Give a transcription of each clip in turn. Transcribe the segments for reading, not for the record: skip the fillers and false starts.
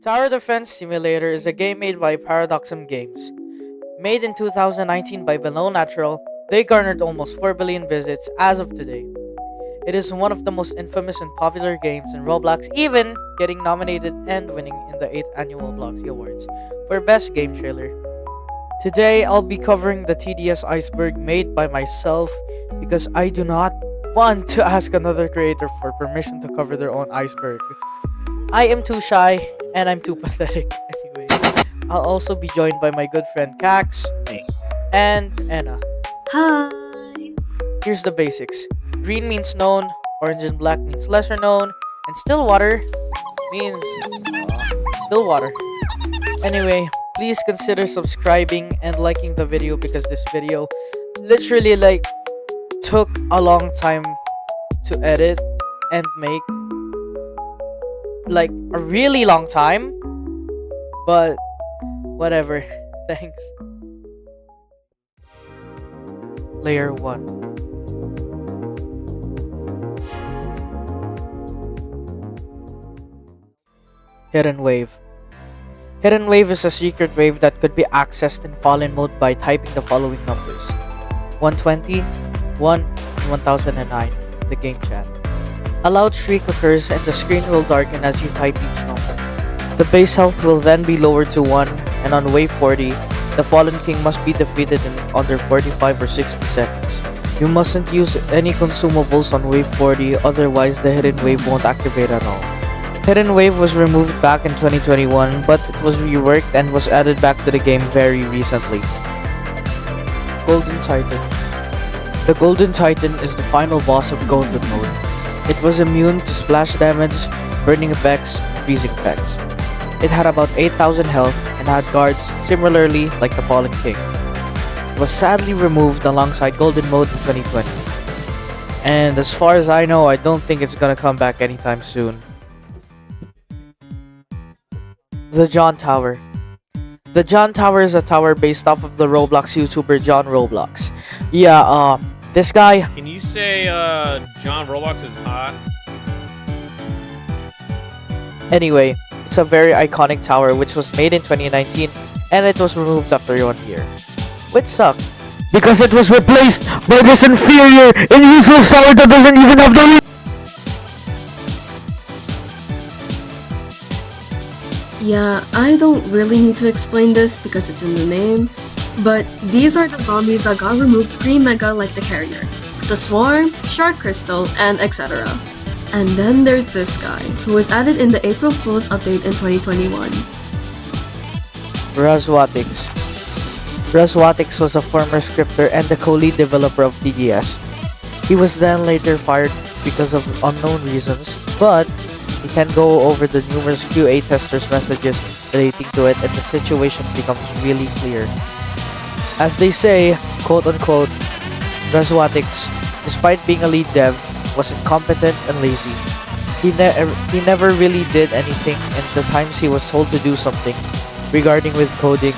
Tower Defense Simulator is a game made by Paradoxum Games. Made in 2019 by Below Natural, they garnered almost 4 billion visits as of today. It is one of the most infamous and popular games in Roblox, even getting nominated and winning in the 8th Annual Bloxy Awards for Best Game Trailer. Today, I'll be covering the TDS Iceberg made by myself because I do not want to ask another creator for permission to cover their own iceberg. I am too shy and I'm too pathetic. Anyway, I'll also be joined by my good friend Cax Hey. and Anna. Hi. Here's the basics. Green means known, orange and black means lesser known, and still water means still water. Anyway, please consider subscribing and liking the video because this video literally took a long time to edit and make, like a really long time, but whatever. Thanks. Layer 1. Hidden Wave. Hidden Wave is a secret wave that could be accessed in fallen mode by typing the following numbers: 120, 1, and 1009, the game chat. A loud shriek occurs and the screen will darken as you type each number. The base health will then be lowered to 1, and on wave 40, the fallen king must be defeated in under 45 or 60 seconds. You mustn't use any consumables on wave 40, otherwise the hidden wave won't activate at all. Hidden Wave was removed back in 2021, but it was reworked and was added back to the game very recently. Golden Titan. The Golden Titan is the final boss of Golden Mode. It was immune to splash damage, burning effects, and freezing effects. It had about 8,000 health and had guards similarly like the Fallen King. It was sadly removed alongside Golden Mode in 2020. And as far as I know, I don't think it's gonna come back anytime soon. The John Tower. The John Tower is a tower based off of the Roblox YouTuber John Roblox. Yeah, this guy. Can you say John Roblox is hot? Anyway, it's a very iconic tower which was made in 2019 and it was removed after 1 year. Which sucked, because it was replaced by this inferior and useless tower that doesn't even have the. Yeah, I don't really need to explain this because it's in the name, but these are the zombies that got removed pre-mega like the carrier, the swarm, shark crystal, and etc. And then there's this guy, who was added in the April Fool's update in 2021. Razwatix. Razwatix was a former scripter and the co-lead developer of TDS. He was then later fired because of unknown reasons, but he can go over the numerous QA testers' messages relating to it and the situation becomes really clear. As they say, quote unquote, Razwatix, despite being a lead dev, was incompetent and lazy. He never really did anything, and the times he was told to do something regarding with coding,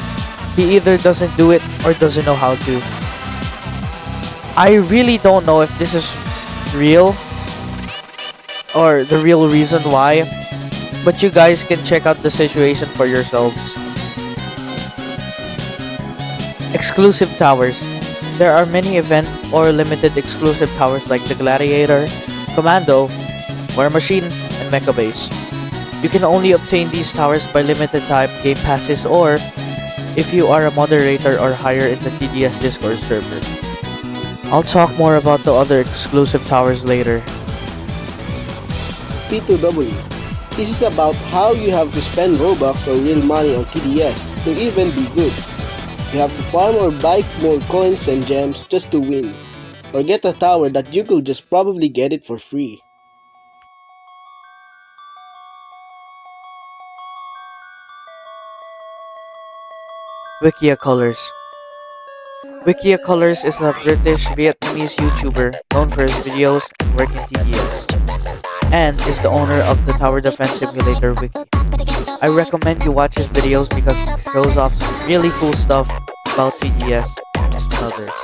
he either doesn't do it or doesn't know how to. I really don't know if this is real or the real reason why, but you guys can check out the situation for yourselves. Exclusive towers. There are many event or limited exclusive towers like the Gladiator, Commando, War Machine, and Mecha Base. You can only obtain these towers by limited time game passes or if you are a moderator or higher in the TDS Discord server. I'll talk more about the other exclusive towers later. P2W. This is about how you have to spend Robux or real money on TDS to even be good. You have to farm or buy more coins and gems just to win, or get a tower that you could just probably get it for free. WikiaColors. WikiaColors is a British Vietnamese YouTuber known for his videos and work in TDS, and is the owner of the Tower Defense Simulator Wiki. I recommend you watch his videos because he shows off some really cool stuff about TDS and others.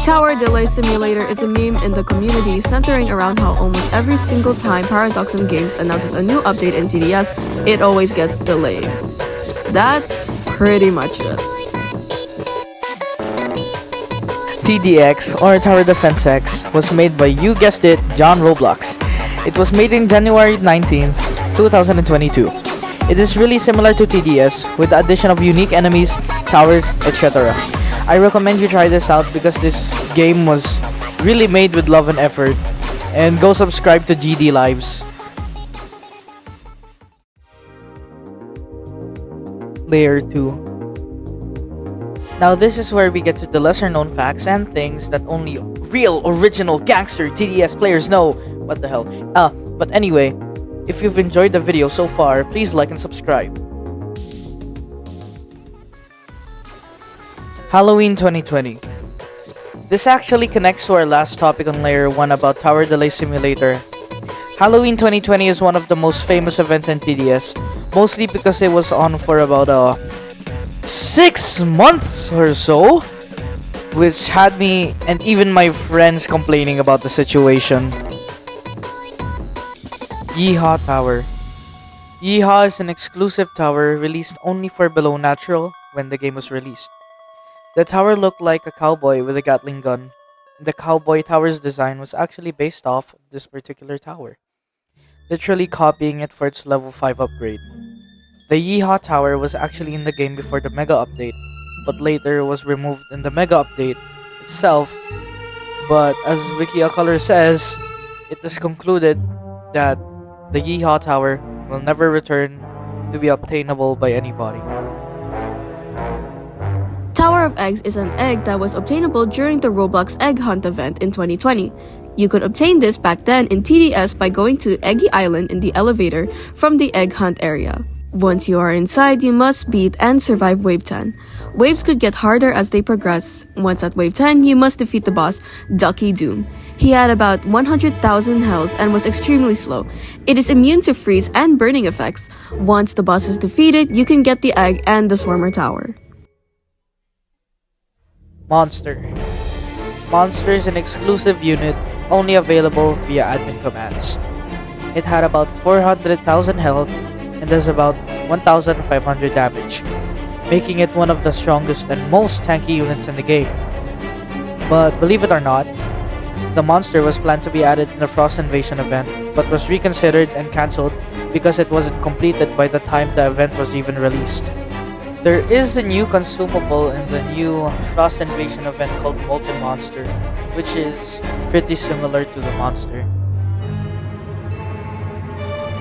Tower Delay Simulator is a meme in the community centering around how almost every single time Paradoxum Games announces a new update in TDS, it always gets delayed. That's pretty much it. TDX, or Tower Defense X, was made by, you guessed it, John Roblox. It was made in January 19th, 2022. It is really similar to TDS, with the addition of unique enemies, towers, etc. I recommend you try this out because this game was really made with love and effort. And go subscribe to GDILIVES. Layer 2. Now this is where we get to the lesser known facts and things that only real original gangster TDS players know. What the hell? But anyway, if you've enjoyed the video so far, please like and subscribe. Halloween 2020. This actually connects to our last topic on Layer 1 about Tower Delay Simulator. Halloween 2020 is one of the most famous events in TDS, mostly because it was on for about 6 months or so, which had me and even my friends complaining about the situation. Yeehaw Tower. Yeehaw is an exclusive tower released only for Below Natural when the game was released. The tower looked like a cowboy with a Gatling gun. The cowboy tower's design was actually based off of this particular tower, literally copying it for its level 5 upgrade. The Yeehaw Tower was actually in the game before the Mega Update, but later was removed in the Mega Update itself. But as WikiaColors says, it is concluded that the Yeehaw Tower will never return to be obtainable by anybody. Tower of Eggs is an egg that was obtainable during the Roblox Egg Hunt event in 2020. You could obtain this back then in TDS by going to Eggy Island in the elevator from the Egg Hunt area. Once you are inside, you must beat and survive Wave 10. Waves could get harder as they progress. Once at Wave 10, you must defeat the boss, Ducky Doom. He had about 100,000 health and was extremely slow. It is immune to freeze and burning effects. Once the boss is defeated, you can get the egg and the Swarmer Tower. Monster. Monster is an exclusive unit only available via admin commands. It had about 400,000 health and does about 1,500 damage, making it one of the strongest and most tanky units in the game. But believe it or not, the monster was planned to be added in the Frost Invasion event, but was reconsidered and cancelled because it wasn't completed by the time the event was even released. There is a new consumable in the new Frost Invasion event called Multi-Monster, which is pretty similar to the monster.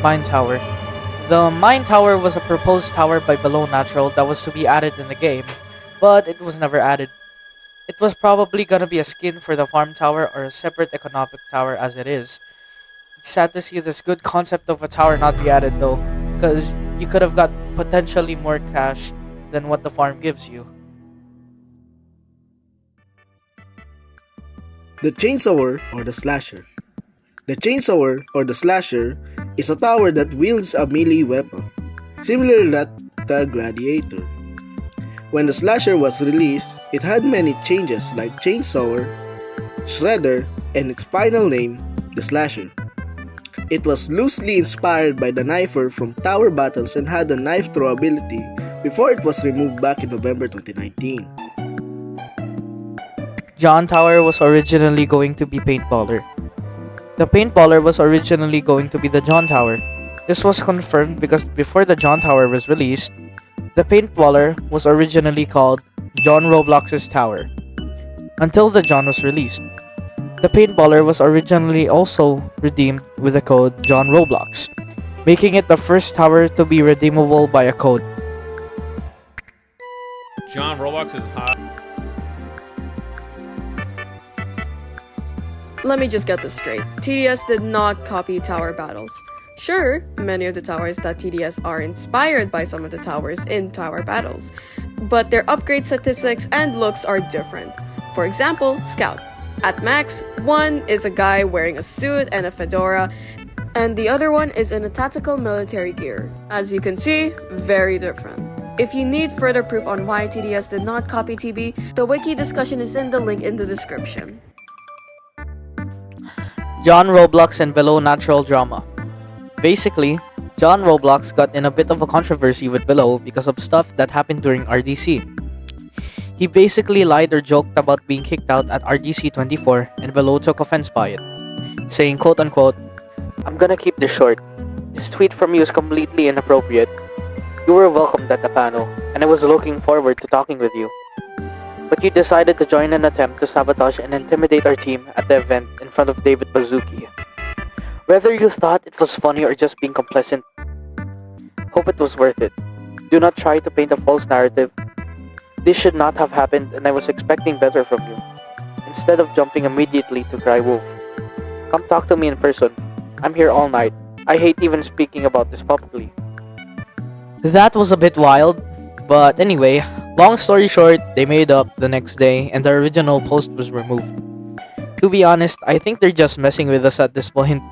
Mine Tower. The Mine Tower was a proposed tower by Below Natural that was to be added in the game, but it was never added. It was probably gonna be a skin for the Farm Tower or a separate economic tower as it is. It's sad to see this good concept of a tower not be added though, because you could have got potentially more cash than what the farm gives you. The Chainsawer or the Slasher. The Chainsawer or the Slasher is a tower that wields a melee weapon, similar to the Gladiator. When the Slasher was released, it had many changes like Chainsawer, Shredder, and its final name, the Slasher. It was loosely inspired by the Knifer from Tower Battles and had a knife throw ability before it was removed back in November 2019. John Tower was originally going to be Paintballer. The Paintballer was originally going to be the John Tower. This was confirmed because before the John Tower was released, the Paintballer was originally called John Roblox's Tower, until the John was released. The Paintballer was originally also redeemed with the code John Roblox, making it the first tower to be redeemable by a code. John Roblox is hot. Let me just get this straight. TDS did not copy tower battles. Sure, many of the towers that TDS are inspired by some of the towers in tower battles, but their upgrade statistics and looks are different. For example, Scout. At max, one is a guy wearing a suit and a fedora, and the other one is in a tactical military gear. As you can see, very different. If you need further proof on why TDS did not copy TB, the wiki discussion is in the link in the description. John Roblox and Below Natural Drama. Basically, John Roblox got in a bit of a controversy with Below because of stuff that happened during RDC. He basically lied or joked about being kicked out at RDC 24 and Below took offense by it, saying quote unquote, "I'm gonna keep this short. This tweet from you is completely inappropriate. You were welcomed at the panel, and I was looking forward to talking with you. But you decided to join an attempt to sabotage and intimidate our team at the event in front of David Bazuki. Whether you thought it was funny or just being complacent, hope it was worth it. Do not try to paint a false narrative. This should not have happened and I was expecting better from you. Instead of jumping immediately to cry wolf. Come talk to me in person. I'm here all night. I hate even speaking about this publicly." That was a bit wild, but anyway, long story short, they made up the next day and the original post was removed. To be honest, I think they're just messing with us at this point.